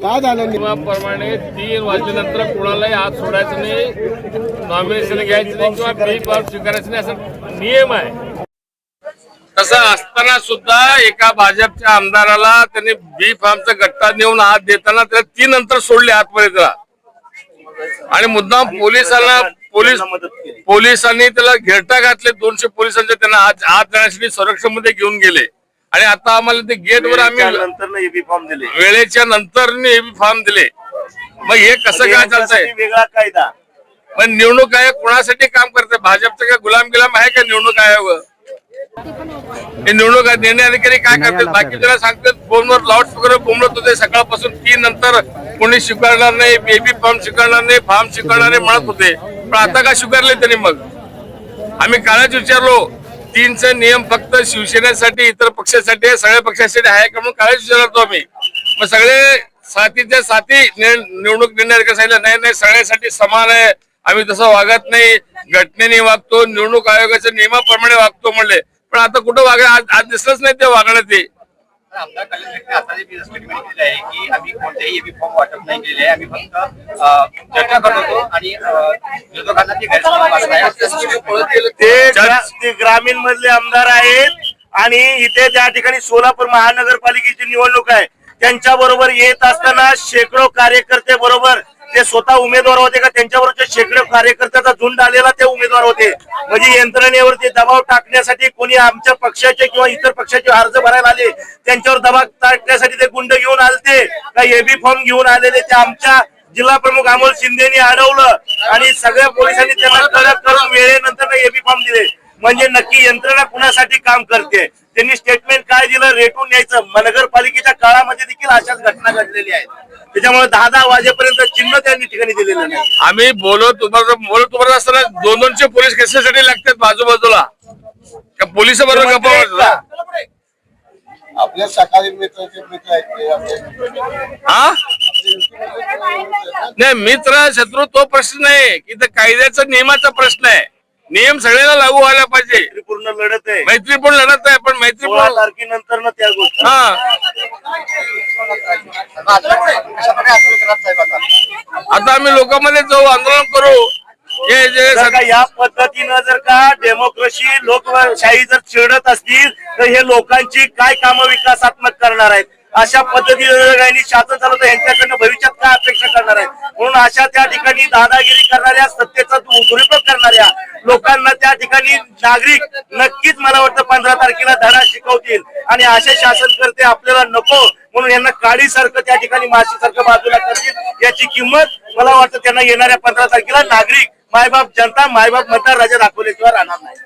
काय झालं नियमाप्रमाणे 3 वाजल्यानंतर कोणालाही हात सोडायचं नाही, नॉमिनेशन घ्यायचं नाही किंवा बी फॉर्म स्वीकारायचं नाही, असा नियम आहे. तसं असताना सुद्धा एका भाजपच्या आमदाराला त्यांनी बी फॉर्मचा गट्टा नेऊन हात देताना त्याला 3 नंतर सोडले आतपर्यंत आणि मुद्दाम पोलिसांनी त्याला घेरटा घातले. 200 पोलिसांचे त्यांना हात देण्यासाठी संरक्षण मध्ये घेऊन गेले आणि आता आम्हाला ते गेटवर आम्ही वेळेच्या नंतर एबी फॉर्म दिले. मग हे कसं काय चालतंय? वेगळा कायदा. पण निवडणूक आयोग कोणासाठी काम करते? भाजपचं काय गुलाम आहे का निवडणूक आयोग? हे निवडणूक निर्णय अधिकारी काय करतात? बाकी त्याला सांगतात फोनवर लाऊडस्पीकर बोंबलत होते सकाळपासून 3 नंतर कोणी स्वीकारणार नाही, बेबी फॉर्म स्वीकारणार नाही, फॉर्म स्वीकारणार नाही म्हणत होते. पण आता का स्वीकारले त्यांनी? मग आम्ही कालच विचारलो 3चा नियम फक्त शिवसेनेसाठी इतर पक्षासाठी सगळ्या पक्षासाठी आहे का म्हणून कालच विचारतो आम्ही. मग सगळे साथीच्या साथी निवडणूक निर्णय अधिकारी सांगितलं नाही सगळ्यासाठी समान आहे, आम्ही तसं वागत नाही, घटनेने वागतो, निवडणूक आयोगाच्या नियमाप्रमाणे वागतो म्हणले. पण आता कुठं आज दिसलंच नाही ते वागणं. ते आमदार कलेक्टरने आता स्टेटमेंट दिलं आहे की आम्ही कोणत्याही एबी फॉर्म वाटप नाही केलेले आहे, आम्ही फक्त चर्चा करत होतो आणि विरोधकांना ती गैरसमज ते ग्रामीण मधले आमदार आहेत आणि इथे त्या ठिकाणी सोलापूर महानगरपालिकेची निवडणूक आहे. त्यांच्या बरोबर येत असताना शेकडो कार्यकर्ते बरोबर ते स्वतः उमेदवार होते का त्यांच्याबरोबर शेकडो कार्यकर्त्याचा झुंड आलेला ते उमेदवार होते. म्हणजे यंत्रणेवरती दबाव टाकण्यासाठी कोणी आमच्या पक्षाचे किंवा इतर पक्षाचे अर्ज भरायला आले त्यांच्यावर दबाव टाकण्यासाठी ते गुंड घेऊन आलते का एबी फॉर्म घेऊन आलेले ते आमच्या जिल्हा प्रमुख अमोल शिंदेनी अडवलं आणि सगळ्या पोलिसांनी त्यांना कडक करून वेळेनंतर एबी फॉर्म दिले. म्हणजे नक्की यंत्रणा कुणासाठी काम करते? त्यांनी स्टेटमेंट काय दिलं? रेटून न्यायचं. नगरपालिकेच्या काळामध्ये देखील अशाच घटना घडलेल्या आहेत. त्याच्यामुळे 10 वाजेपर्यंत चिन्ह त्यांनी ठिकाणी दिलेलं नाही. आम्ही बोलत उभं असताना 200 पोलीस कशासाठी लागतात बाजूबाजूला? पोलिस बरोबर गप्पा आपल्या सकाळी मित्र नाही, मित्र शत्रू तो प्रश्न नाही की कायद्याचा नियमाचा प्रश्न आहे. नियम सगळ्यांना लागू व्हायला पाहिजे. मैत्रीपूर्ण लढत आहे, मैत्रीपूर्ण लढत आहे, पण मैत्रीपूर्ण तारखेनंतर ना त्या गोष्टी. आता आम्ही लोकांमध्ये जाऊ, आंदोलन करू. या पद्धतीनं जर का डेमोक्रेसी लोकशाही जर चिरडत असतील तर हे लोकांची काय कामं विकासात्मक करणार आहेत? अशा पद्धतीने शासन चालवत यांच्याकडनं भविष्यात काय अपेक्षा करणार आहेत? म्हणून अशा त्या ठिकाणी दादागिरी करणाऱ्या, सत्तेचा दुरुपयोग करणाऱ्या लोकांना त्या ठिकाणी नागरिक नक्कीच मला वाटतं 15 तारखेला धडा शिकवतील आणि असे शासन करते आपल्याला नको म्हणून यांना काळीसारखं त्या ठिकाणी माशीसारखं बाजूला करतील. याची किंमत मला वाटतं त्यांना येणाऱ्या 15 तारखेला नागरिक, मायबाप जनता, मायबाप मतदार राजा दाखवल्याशिवाय राहणार नाही.